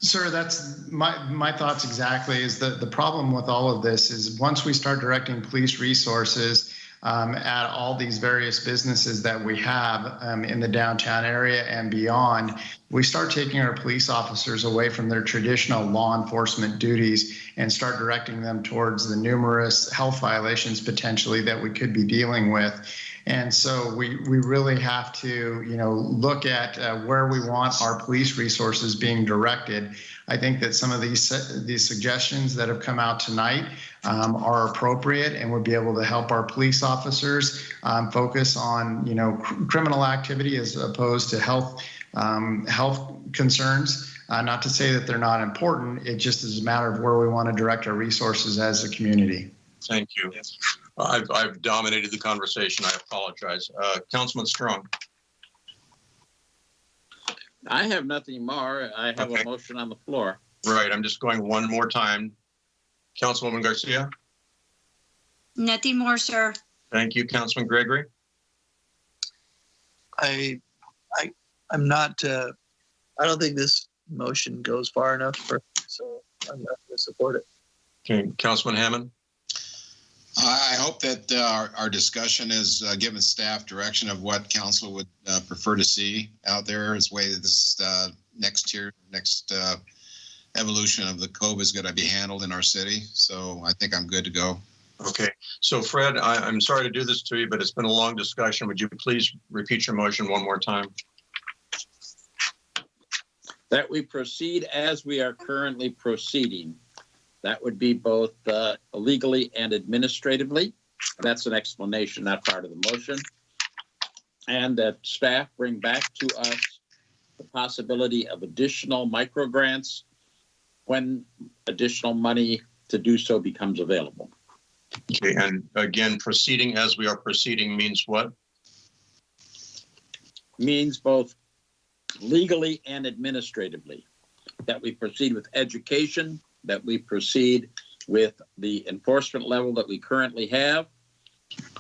Speaker 11: Sir, that's my thoughts exactly. Is the problem with all of this is once we start directing police resources at all these various businesses that we have in the downtown area and beyond, we start taking our police officers away from their traditional law enforcement duties and start directing them towards the numerous health violations potentially that we could be dealing with. And so we really have to, look at where we want our police resources being directed. I think that some of these suggestions that have come out tonight are appropriate and would be able to help our police officers focus on, criminal activity as opposed to health concerns. Not to say that they're not important. It just is a matter of where we want to direct our resources as a community.
Speaker 2: Thank you. I've dominated the conversation. I apologize. Councilman Strong.
Speaker 4: I have nothing more. I have
Speaker 2: Okay.
Speaker 4: a motion on the floor.
Speaker 2: Right. I'm just going one more time. Councilwoman Garcia.
Speaker 5: Nothing more, sir.
Speaker 2: Thank you. Councilman Gregory.
Speaker 6: I'm not, I don't think this motion goes far enough so I'm not going to support it.
Speaker 2: Okay. Councilman Hammond.
Speaker 7: I hope that our discussion has given staff direction of what council would prefer to see out there as way that this next evolution of the COVID is going to be handled in our city. So I think I'm good to go.
Speaker 2: Okay. So Fred, I'm sorry to do this to you, but it's been a long discussion. Would you please repeat your motion one more time?
Speaker 4: That we proceed as we are currently proceeding. That would be both legally and administratively. That's an explanation, not part of the motion. And that staff bring back to us the possibility of additional micro grants when additional money to do so becomes available.
Speaker 2: Okay. And again, proceeding as we are proceeding means what?
Speaker 4: Means both legally and administratively. That we proceed with education, that we proceed with the enforcement level that we currently have,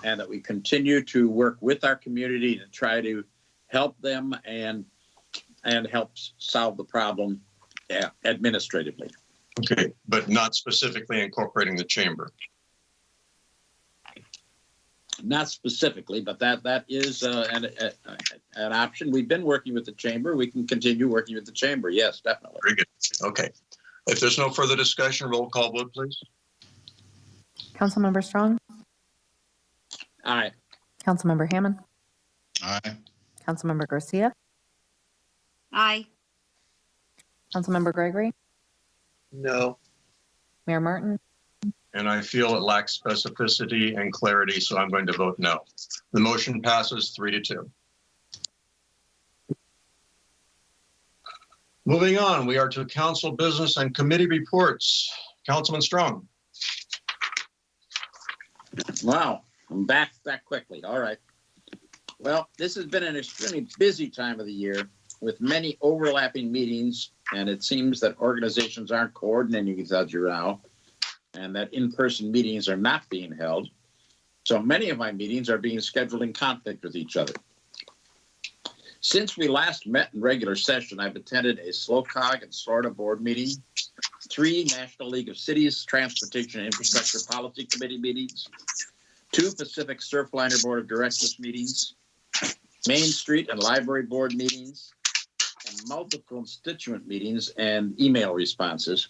Speaker 4: and that we continue to work with our community to try to help them and help solve the problem administratively.
Speaker 2: Okay, but not specifically incorporating the chamber.
Speaker 4: Not specifically, but that is an option. We've been working with the chamber. We can continue working with the chamber. Yes, definitely.
Speaker 2: Very good. Okay. If there's no further discussion, roll call vote, please.
Speaker 1: Councilmember Strong,
Speaker 4: Aye.
Speaker 1: Councilmember Hammond,
Speaker 7: Aye.
Speaker 1: Councilmember Garcia,
Speaker 5: Aye.
Speaker 1: Councilmember Gregory,
Speaker 6: No.
Speaker 1: Mayor Martin,
Speaker 2: And I feel it lacks specificity and clarity, so I'm going to vote no. The motion passes 3-2. Moving on, we are to council business and committee reports. Councilman Strong.
Speaker 4: Wow, I'm back that quickly. All right. Well, this has been an extremely busy time of the year with many overlapping meetings, and it seems that organizations aren't coordinating with each other now, and that in-person meetings are not being held. So many of my meetings are being scheduled in conflict with each other. Since we last met in regular session, I've attended a SLOCOG and SORTA board meeting, 3 National League of Cities Transportation and Infrastructure Policy Committee meetings, 2 Pacific Surfliner Board of Directors meetings, Main Street and Library Board meetings, and multiple constituent meetings and email responses,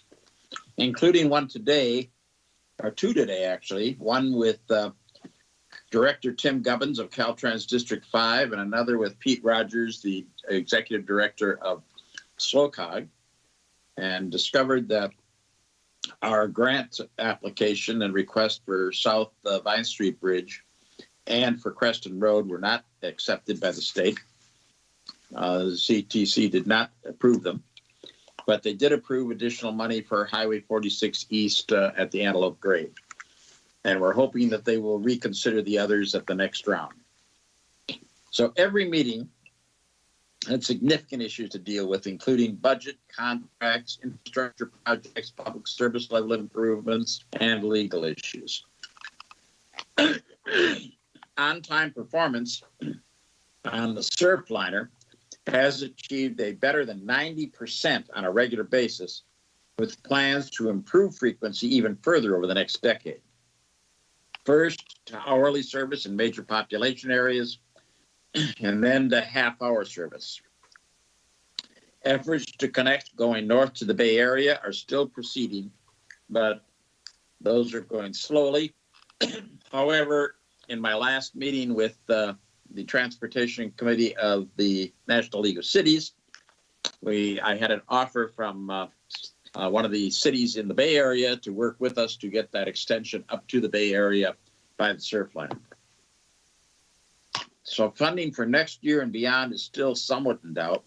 Speaker 4: including one today, or 2 today actually, one with Director Tim Gubbins of Caltrans District 5, and another with Pete Rogers, the Executive Director of SLOCOG, and discovered that our grant application and request for South Vine Street Bridge and for Creston Road were not accepted by the state. The CTC did not approve them. but they did approve additional money for Highway 46 East at the Antelope Grade. And we're hoping that they will reconsider the others at the next round. So every meeting had significant issues to deal with, including budget, contracts, infrastructure projects, public service level improvements, and legal issues. On-time performance on the Surfliner has achieved a better than 90% on a regular basis, with plans to improve frequency even further over the next decade. First to hourly service in major population areas, and then to half-hour service. Efforts to connect going north to the Bay Area are still proceeding, but those are going slowly. However, in my last meeting with the Transportation Committee of the National League of Cities, I had an offer from one of the cities in the Bay Area to work with us to get that extension up to the Bay Area by the Surfliner. So funding for next year and beyond is still somewhat in doubt,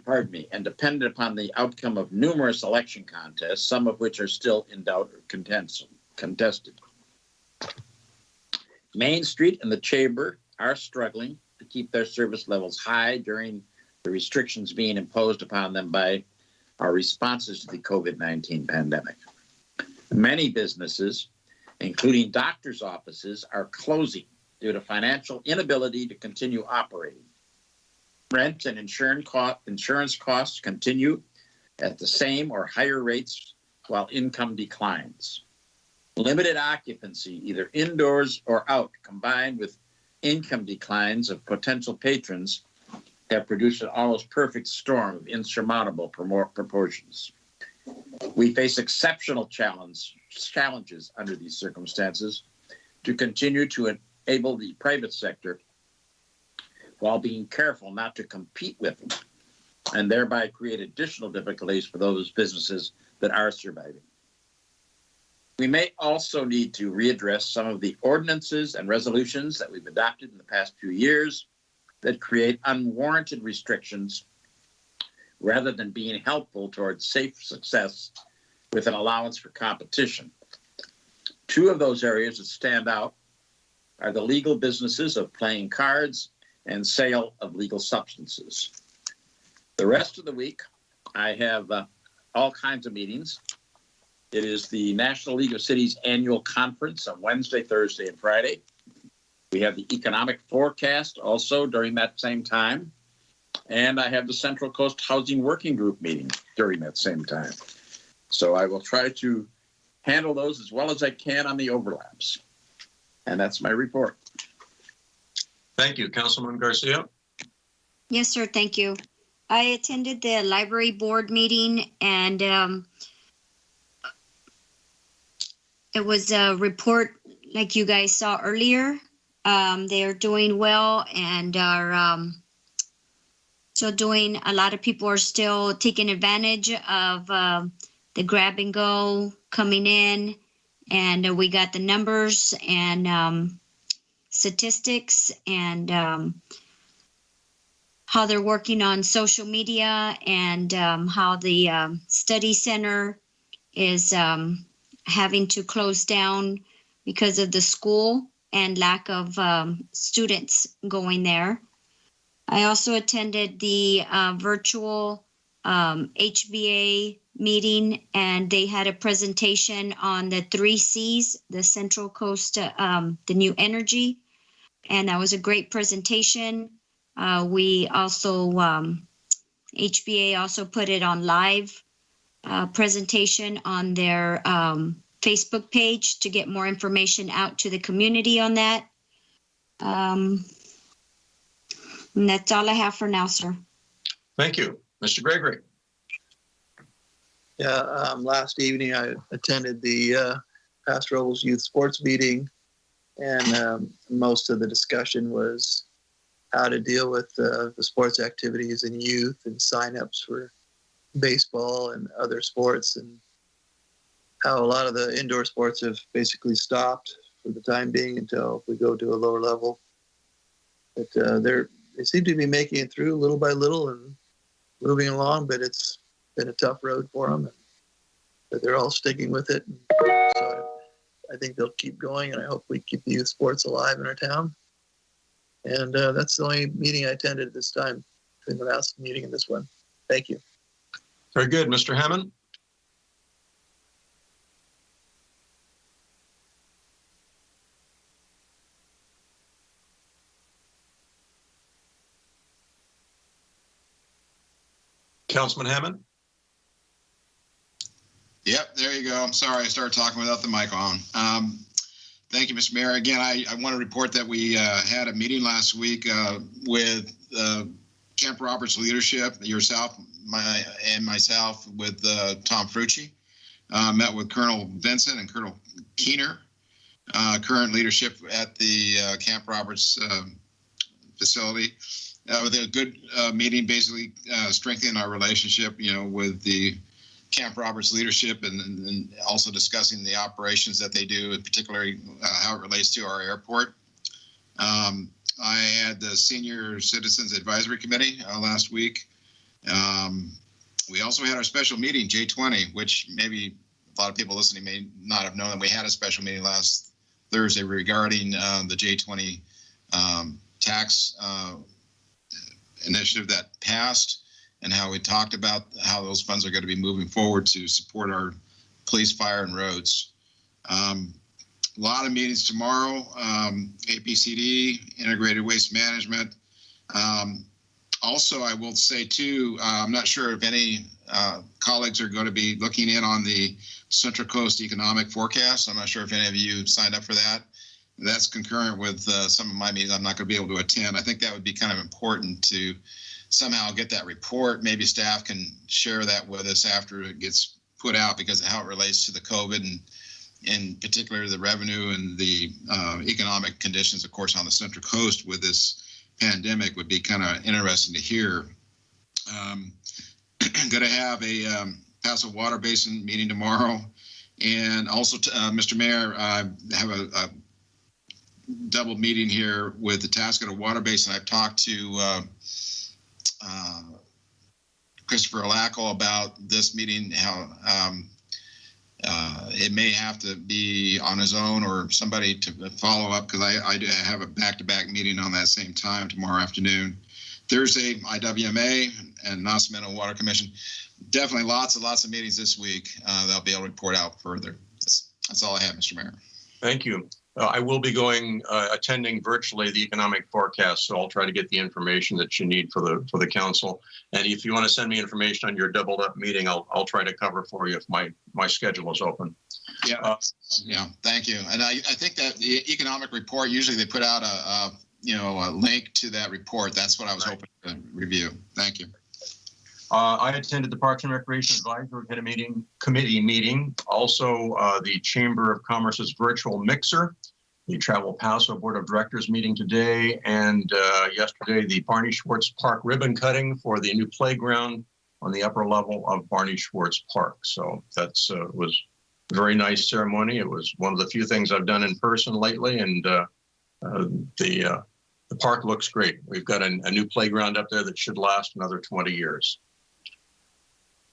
Speaker 4: pardon me, and dependent upon the outcome of numerous election contests, some of which are still in doubt or contested. Main Street and the Chamber are struggling to keep their service levels high during the restrictions being imposed upon them by our responses to the COVID-19 pandemic. Many businesses, including doctors' offices, are closing due to financial inability to continue operating. Rent and insurance costs continue at the same or higher rates while income declines. Limited occupancy, either indoors or out, combined with income declines of potential patrons, have produced an almost perfect storm of insurmountable proportions. We face exceptional challenges under these circumstances to continue to enable the private sector while being careful not to compete with them and thereby create additional difficulties for those businesses that are surviving. We may also need to readdress some of the ordinances and resolutions that we've adopted in the past few years that create unwarranted restrictions rather than being helpful towards safe success with an allowance for competition. Two of those areas that stand out are the legal businesses of playing cards and sale of legal substances. The rest of the week, I have all kinds of meetings. It is the National League of Cities annual conference on Wednesday, Thursday, and Friday. We have the economic forecast also during that same time. And I have the Central Coast Housing Working Group meeting during that same time. So I will try to handle those as well as I can on the overlaps. And that's my report.
Speaker 2: Thank you. Councilman Garcia?
Speaker 5: Yes, sir. Thank you. I attended the library board meeting, and it was a report like you guys saw earlier. They are doing well and are still doing, a lot of people are still taking advantage of the grab and go coming in. And we got the numbers and statistics and how they're working on social media and how the study center is having to close down because of the school and lack of students going there. I also attended the virtual HBA meeting, and they had a presentation on the 3 C's, the Central Coast, the new energy. And that was a great presentation. We also, HBA also put it on live presentation on their Facebook page to get more information out to the community on that. And that's all I have for now, sir.
Speaker 2: Thank you. Mr. Gregory?
Speaker 6: Yeah, last evening I attended the Pastorals Youth Sports meeting, and most of the discussion was how to deal with the sports activities in youth and signups for baseball and other sports, and how a lot of the indoor sports have basically stopped for the time being until we go to a lower level. But they seem to be making it through little by little and moving along, but it's been a tough road for them, but they're all sticking with it. So I think they'll keep going, and I hope we keep the youth sports alive in our town. And that's the only meeting I attended at this time, between the last meeting and this one. Thank you.
Speaker 2: Very good. Mr. Hammond? Councilman Hammond?
Speaker 7: Yep, there you go. I'm sorry, I started talking without the mic on. Thank you, Mr. Mayor. Again, I want to report that we had a meeting last week with Camp Roberts leadership, yourself, and myself, with Tom Frucci. Met with Colonel Vincent and Colonel Keener, current leadership at the Camp Roberts facility. With a good meeting, basically strengthening our relationship, with the Camp Roberts leadership, and also discussing the operations that they do, and particularly how it relates to our airport. I had the Senior Citizens Advisory Committee last week. We also had our special meeting, J20, which maybe a lot of people listening may not have known that we had a special meeting last Thursday regarding the J20 tax initiative that passed, and how we talked about how those funds are going to be moving forward to support our police, fire, and roads. A lot of meetings tomorrow, APCD, integrated waste management. Also, I will say too, I'm not sure if any colleagues are going to be looking in on the Central Coast Economic Forecast. I'm not sure if any of you signed up for that. That's concurrent with some of my meetings I'm not going to be able to attend. I think that would be kind of important to somehow get that report. Maybe staff can share that with us after it gets put out, because of how it relates to the COVID, and in particular the revenue and the economic conditions, of course, on the Central Coast with this pandemic would be kind of interesting to hear. Going to have a Paso Water Basin meeting tomorrow. And also, Mr. Mayor, I have a double meeting here with the Tascota Water Basin. I've talked to Christopher Alackle about this meeting, how it may have to be on his own or somebody to follow up, because I have a back-to-back meeting on that same time tomorrow afternoon. Thursday, IWMA and Nascimento Water Commission. Definitely lots of meetings this week. They'll be able to report out further. That's all I have, Mr. Mayor.
Speaker 2: Thank you. I will be attending virtually the economic forecast, so I'll try to get the information that you need for the council. And if you want to send me information on your doubled up meeting, I'll try to cover for you if my schedule is open.
Speaker 7: Yeah, thank you. And I think that the economic report, usually they put out a link to that report. That's what I was hoping to review. Thank you.
Speaker 2: I attended the Parks and Recreation Advisory Committee meeting, also the Chamber of Commerce's virtual mixer, the Travel Paso Board of Directors meeting today, and yesterday the Barney Schwartz Park ribbon cutting for the new playground on the upper level of Barney Schwartz Park. So that's was a very nice ceremony. It was one of the few things I've done in person lately, and the park looks great. We've got a new playground up there that should last another 20 years.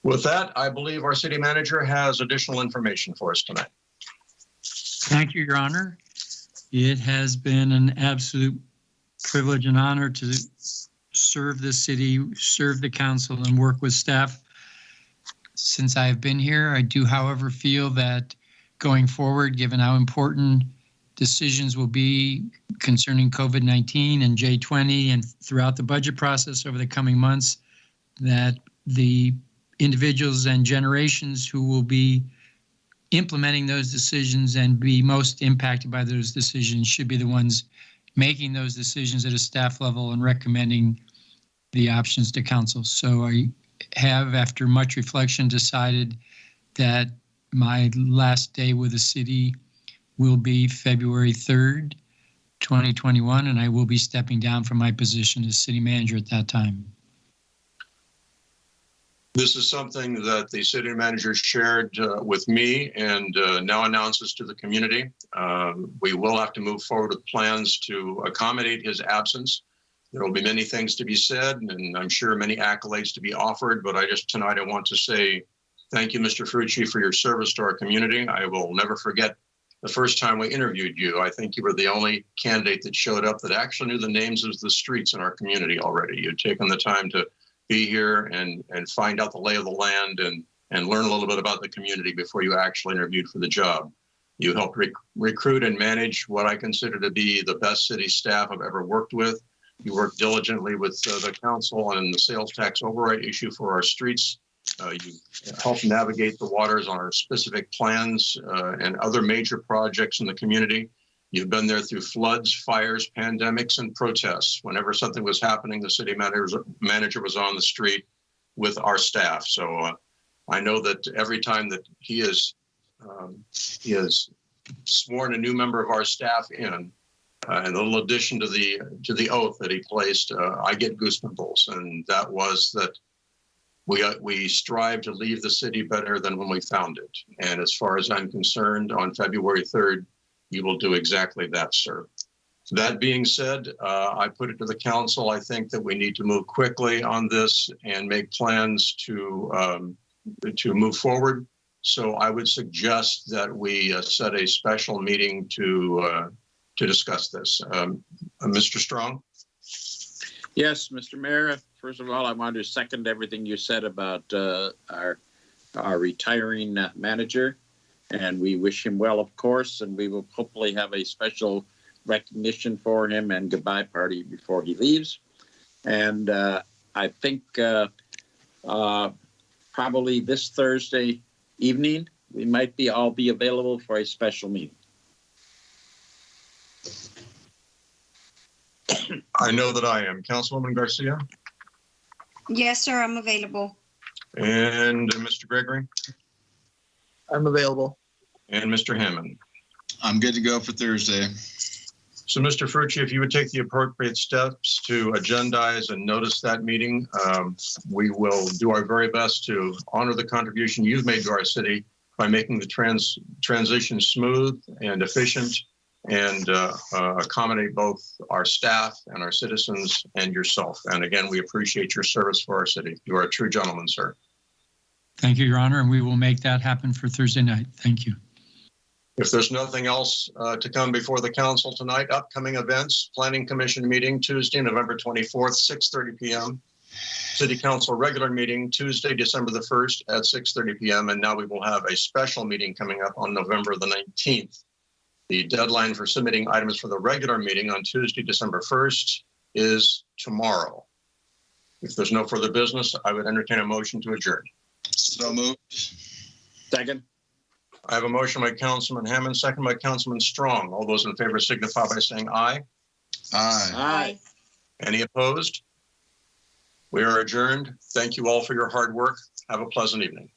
Speaker 2: With that, I believe our city manager has additional information for us tonight.
Speaker 3: Thank you, Your Honor. It has been an absolute privilege and honor to serve the city, serve the council, and work with staff since I've been here. I do, however, feel that going forward, given how important decisions will be concerning COVID-19 and J20 and throughout the budget process over the coming months, that the individuals and generations who will be implementing those decisions and be most impacted by those decisions should be the ones making those decisions at a staff level and recommending the options to council. So I have, after much reflection, decided that my last day with the city will be February 3rd, 2021, and I will be stepping down from my position as city manager at that time.
Speaker 2: This is something that the city manager shared with me and now announces to the community. We will have to move forward with plans to accommodate his absence. There will be many things to be said, and I'm sure many accolades to be offered, but tonight I want to say thank you, Mr. Frucci, for your service to our community. I will never forget the first time we interviewed you. I think you were the only candidate that showed up that actually knew the names of the streets in our community already. You'd taken the time to be here and find out the lay of the land and learn a little bit about the community before you actually interviewed for the job. You helped recruit and manage what I consider to be the best city staff I've ever worked with. You worked diligently with the council on the sales tax override issue for our streets. You helped navigate the waters on our specific plans and other major projects in the community. You've been there through floods, fires, pandemics, and protests. Whenever something was happening, the city manager was on the street with our staff. So I know that every time that he has sworn a new member of our staff in, and a little addition to the oath that he placed, I get goosebumps, and that was that we strive to leave the city better than when we found it. And as far as I'm concerned, on February 3rd, you will do exactly that, sir. That being said, I put it to the council. I think that we need to move quickly on this and make plans to move forward. So I would suggest that we set a special meeting to discuss this. Mr. Strong?
Speaker 4: Yes, Mr. Mayor. First of all, I want to second everything you said about our retiring manager, and we wish him well, of course, and we will hopefully have a special recognition for him and goodbye party before he leaves. And I think probably this Thursday evening, we might all be available for a special meeting.
Speaker 2: I know that I am. Councilwoman Garcia?
Speaker 5: Yes, sir, I'm available.
Speaker 2: And Mr. Gregory?
Speaker 6: I'm available.
Speaker 2: And Mr. Hammond?
Speaker 7: I'm good to go for Thursday.
Speaker 2: So, Mr. Frucci, if you would take the appropriate steps to agendize and notice that meeting, we will do our very best to honor the contribution you've made to our city by making the transition smooth and efficient and accommodate both our staff and our citizens and yourself. And again, we appreciate your service for our city. You are a true gentleman, sir.
Speaker 3: Thank you, Your Honor, and we will make that happen for Thursday night. Thank you.
Speaker 2: If there's nothing else to come before the council tonight, upcoming events, Planning Commission meeting Tuesday, November 24th, 6:30 p.m. City Council regular meeting Tuesday, December the 1st at 6:30 p.m. And now we will have a special meeting coming up on November the 19th. The deadline for submitting items for the regular meeting on Tuesday, December 1st is tomorrow. If there's no further business, I would entertain a motion to adjourn.
Speaker 7: So moved.
Speaker 4: Second.
Speaker 2: I have a motion by Councilman Hammond, second by Councilman Strong. All those in favor signify by saying aye.
Speaker 7: Aye.
Speaker 4: Aye.
Speaker 2: Any opposed? We are adjourned. Thank you all for your hard work. Have a pleasant evening.